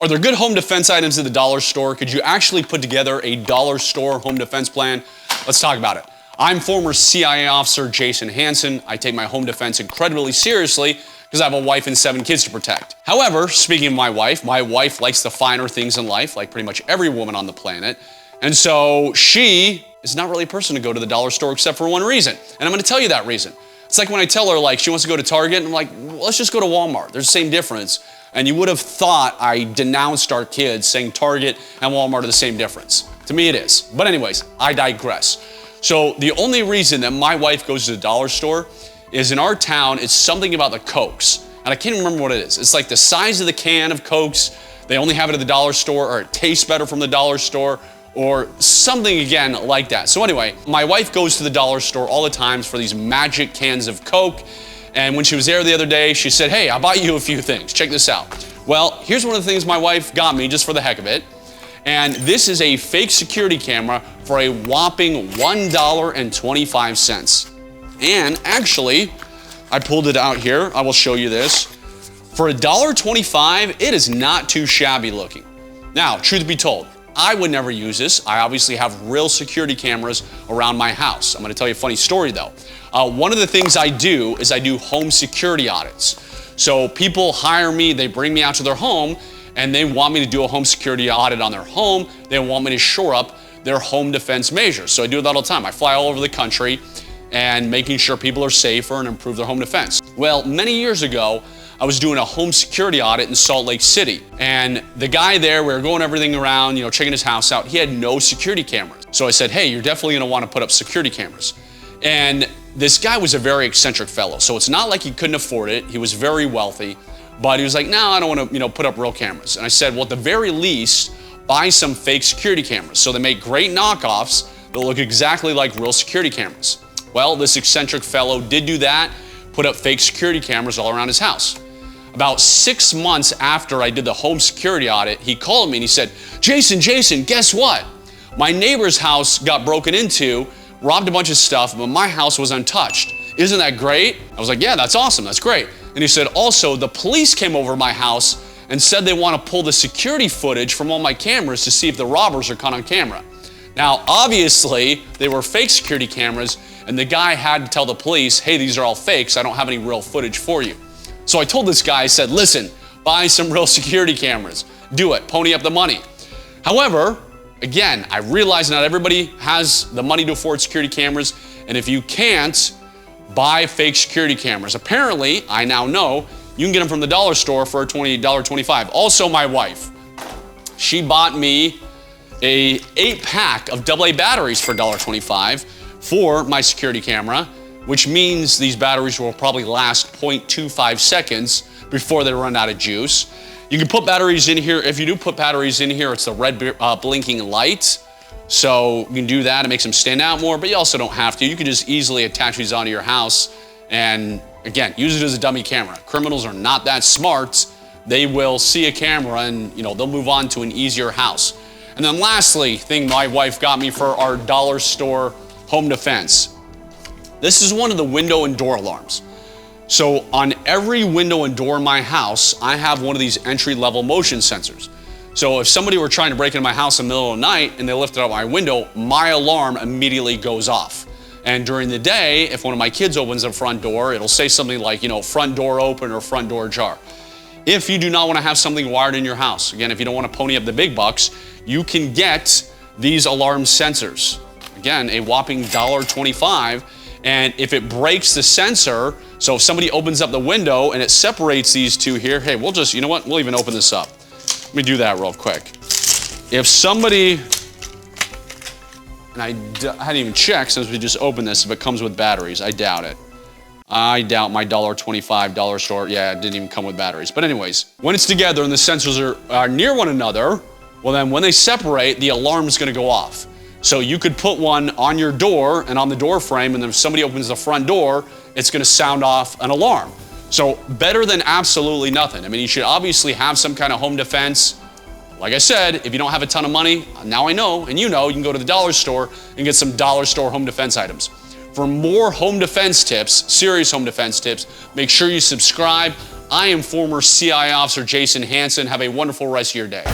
Are there good home defense items at the dollar store? Could you actually put together a dollar store home defense plan? Let's talk about it. I'm former CIA officer Jason Hanson. I take my home defense incredibly seriously because I have a wife and 7 kids to protect. However, speaking of my wife likes the finer things in life, like pretty much every woman on the planet. And so she is not really a person to go to the dollar store except for one reason. And I'm gonna tell you that reason. It's like when I tell her like she wants to go to Target, and I'm like, well, let's just go to Walmart. There's the same difference. And you would have thought I denounced our kids saying Target and Walmart are the same difference. To me it is. But anyways, I digress. So the only reason that my wife goes to the dollar store is in our town, it's something about the Cokes. And I can't even remember what it is. It's like the size of the can of Cokes, they only have it at the dollar store, or it tastes better from the dollar store, or something again like that. So anyway, my wife goes to the dollar store all the time for these magic cans of Coke. And when she was there the other day, she said, hey, I bought you a few things. Check this out. Well, here's one of the things my wife got me just for the heck of it. And this is a fake security camera for a whopping $1.25. And actually, I pulled it out here. I will show you this. For $1.25, it is not too shabby looking. Now, truth be told, I would never use this. I obviously have real security cameras around my house. I'm gonna tell you a funny story though. One of the things I do is I do home security audits. So people hire me, they bring me out to their home, and they want me to do a home security audit on their home. They want me to shore up their home defense measures. So I do that all the time. I fly all over the country and making sure people are safer and improve their home defense. Well, many years ago, I was doing a home security audit in Salt Lake City. And the guy there, we were going everything around, checking his house out. He had no security cameras. So I said, hey, you're definitely gonna wanna put up security cameras. And this guy was a very eccentric fellow. So it's not like he couldn't afford it. He was very wealthy, but he was like, no, I don't wanna put up real cameras. And I said, well, at the very least, buy some fake security cameras. So they make great knockoffs that look exactly like real security cameras. Well, this eccentric fellow did do that, put up fake security cameras all around his house. About 6 months after I did the home security audit, he called me and he said, Jason, guess what? My neighbor's house got broken into, robbed a bunch of stuff, but my house was untouched. Isn't that great? I was like, yeah, that's awesome, that's great. And he said, also, the police came over my house and said they want to pull the security footage from all my cameras to see if the robbers are caught on camera. Now, obviously, they were fake security cameras, and the guy had to tell the police, hey, these are all fakes, I don't have any real footage for you. So I told this guy, I said, listen, buy some real security cameras. Do it, pony up the money. However, again, I realize not everybody has the money to afford security cameras, and if you can't, buy fake security cameras. Apparently, I now know, you can get them from the dollar store for $1.25. Also, my wife, she bought me a 8-pack of AA batteries for $1.25 for my security camera, which means these batteries will probably last 0.25 seconds before they run out of juice. You can put batteries in here. If you do put batteries in here, it's the red blinking light. So you can do that. It makes them stand out more, but you also don't have to. You can just easily attach these onto your house and, again, use it as a dummy camera. Criminals are not that smart. They will see a camera and, they'll move on to an easier house. And then lastly, thing my wife got me for our dollar store home defense. This is one of the window and door alarms. So on every window and door in my house, I have one of these entry-level motion sensors. So if somebody were trying to break into my house in the middle of the night and they lifted up my window, my alarm immediately goes off. And during the day, if one of my kids opens the front door, it'll say something like, front door open or front door ajar. If you do not want to have something wired in your house, again, if you don't want to pony up the big bucks, you can get these alarm sensors. Again, a whopping $1.25. And if it breaks the sensor, so if somebody opens up the window and it separates these two here, hey, we'll just, we'll even open this up. Let me do that real quick. If somebody, and I hadn't even checked since we just opened this, if it comes with batteries, I doubt it. I doubt my $1.25 dollar store, yeah, it didn't even come with batteries. But anyways, when it's together and the sensors are near one another, well then when they separate, the alarm's gonna go off. So you could put one on your door and on the door frame, and then if somebody opens the front door, it's gonna sound off an alarm. So better than absolutely nothing. I mean, you should obviously have some kind of home defense. Like I said, if you don't have a ton of money, now I know, and you can go to the dollar store and get some dollar store home defense items. For more home defense tips, serious home defense tips, make sure you subscribe, I am former CIA officer Jason Hanson. Have a wonderful rest of your day.